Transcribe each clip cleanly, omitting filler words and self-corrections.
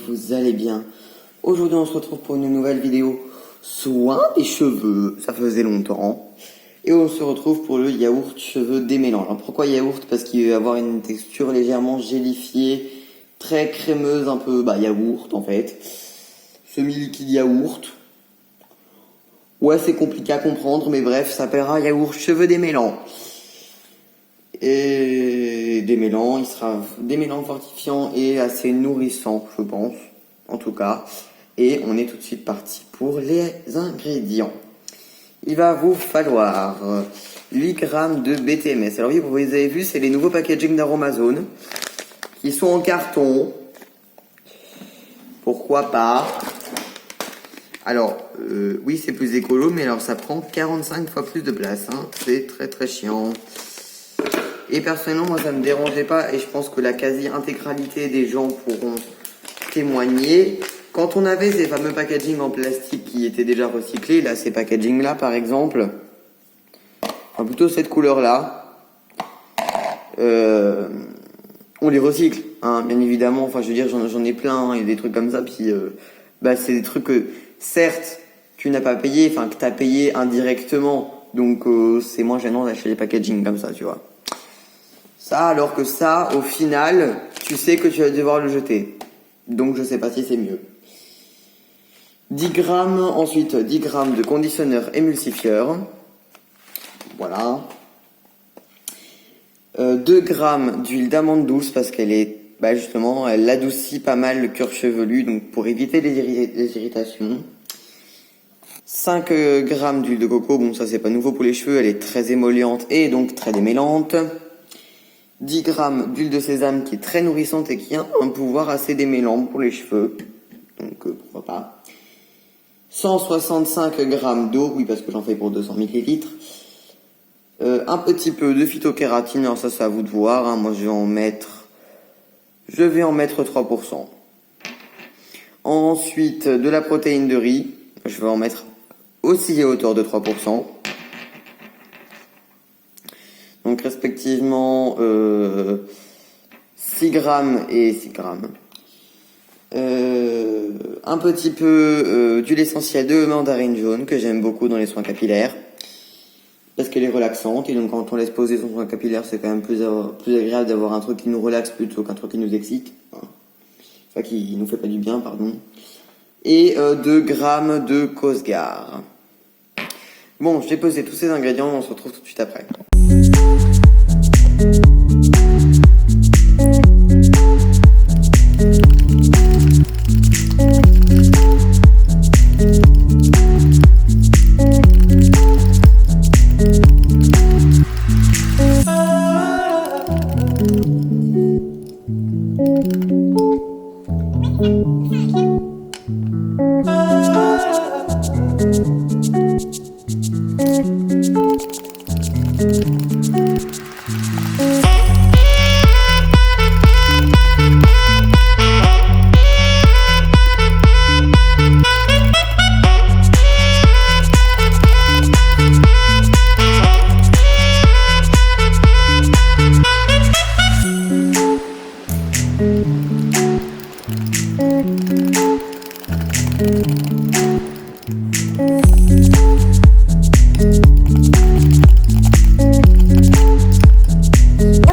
vous allez bien. Aujourd'hui on se retrouve pour une nouvelle vidéo soin des cheveux, ça faisait longtemps. Et on se retrouve pour le yaourt cheveux démêlant. Alors pourquoi yaourt? Parce qu'il va avoir une texture légèrement gélifiée, très crémeuse, un peu yaourt en fait. Semi-liquide yaourt. Ouais, c'est compliqué à comprendre, mais bref, ça s'appellera yaourt cheveux démêlant. Et démêlant, il sera démêlant, fortifiant et assez nourrissant, je pense, en tout cas. Et on est tout de suite parti pour les ingrédients. Il va vous falloir 8 grammes de BTMS. Alors oui, vous les avez vu, c'est les nouveaux packaging d'Aromazone qui sont en carton. Pourquoi pas? Alors, oui, c'est plus écolo, mais alors ça prend 45 fois plus de place. Hein. C'est très très chiant. Et personnellement, moi, ça me dérangeait pas, et je pense que la quasi-intégralité des gens pourront témoigner. Quand on avait ces fameux packaging en plastique qui étaient déjà recyclés, là, ces packaging-là, par exemple, enfin plutôt cette couleur-là, on les recycle, hein, bien évidemment. Enfin, je veux dire, j'en ai plein, et des trucs comme ça, puis c'est des trucs que, certes, tu n'as pas payé, enfin, que tu as payé indirectement, donc c'est moins gênant d'acheter des packaging comme ça, tu vois. Ça, alors que ça, au final, tu sais que tu vas devoir le jeter. Donc, je sais pas si c'est mieux. 10 grammes, ensuite, 10 grammes de conditionneur émulsifieur. Voilà. 2 grammes d'huile d'amande douce parce qu'elle est, justement, elle adoucit pas mal le cuir chevelu, donc pour éviter les irritations. 5 grammes d'huile de coco, bon, ça c'est pas nouveau pour les cheveux, elle est très émolliente et donc très démêlante. 10 grammes d'huile de sésame qui est très nourrissante et qui a un pouvoir assez démêlant pour les cheveux. Donc pourquoi pas. 165 grammes d'eau, oui parce que j'en fais pour 200 millilitres. Un petit peu de phytokératine, alors ça c'est à vous de voir. Hein. Moi je vais en mettre 3%. Ensuite de la protéine de riz, je vais en mettre aussi à hauteur de 3%. Donc respectivement 6 grammes et 6 grammes. Un petit peu d'huile essentielle de mandarine jaune que j'aime beaucoup dans les soins capillaires. Parce qu'elle est relaxante et donc quand on laisse poser son soin capillaire, c'est quand même plus agréable d'avoir un truc qui nous relaxe plutôt qu'un truc qui nous excite. Enfin qui nous fait pas du bien, pardon. Et 2 grammes de Cosgar. Bon, j'ai posé tous ces ingrédients, on se retrouve tout de suite après.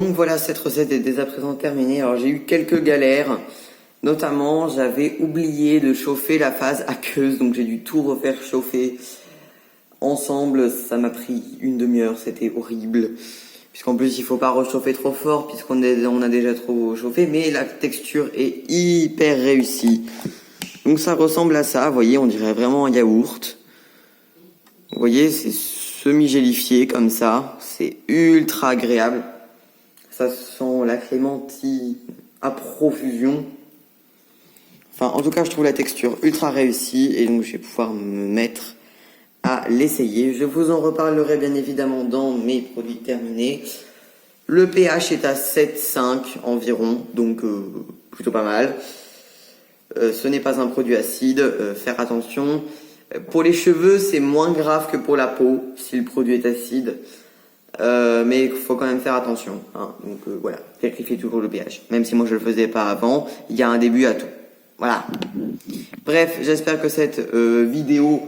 Donc voilà, cette recette est dès à présent terminée. Alors j'ai eu quelques galères, notamment j'avais oublié de chauffer la phase aqueuse, donc j'ai dû tout refaire chauffer ensemble. Ça m'a pris une demi-heure, c'était horrible. Puisqu'en plus il faut pas rechauffer trop fort puisqu'on a déjà trop chauffé, mais la texture est hyper réussie. Donc ça ressemble à ça, vous voyez, on dirait vraiment un yaourt. Vous voyez, c'est semi-gélifié comme ça, c'est ultra agréable. Ça sent la clémentine à profusion. Enfin, en tout cas, je trouve la texture ultra réussie et donc je vais pouvoir me mettre à l'essayer. Je vous en reparlerai bien évidemment dans mes produits terminés. Le pH est à 7,5 environ, donc plutôt pas mal. Ce n'est pas un produit acide, faire attention. Pour les cheveux, c'est moins grave que pour la peau si le produit est acide. Mais il faut quand même faire attention. Hein. Donc voilà, vérifiez toujours le pH. Même si moi je le faisais pas avant, il y a un début à tout. Voilà. Bref, j'espère que cette vidéo,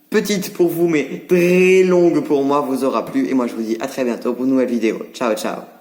petite pour vous, mais très longue pour moi, vous aura plu. Et moi, je vous dis à très bientôt pour une nouvelle vidéo. Ciao, ciao.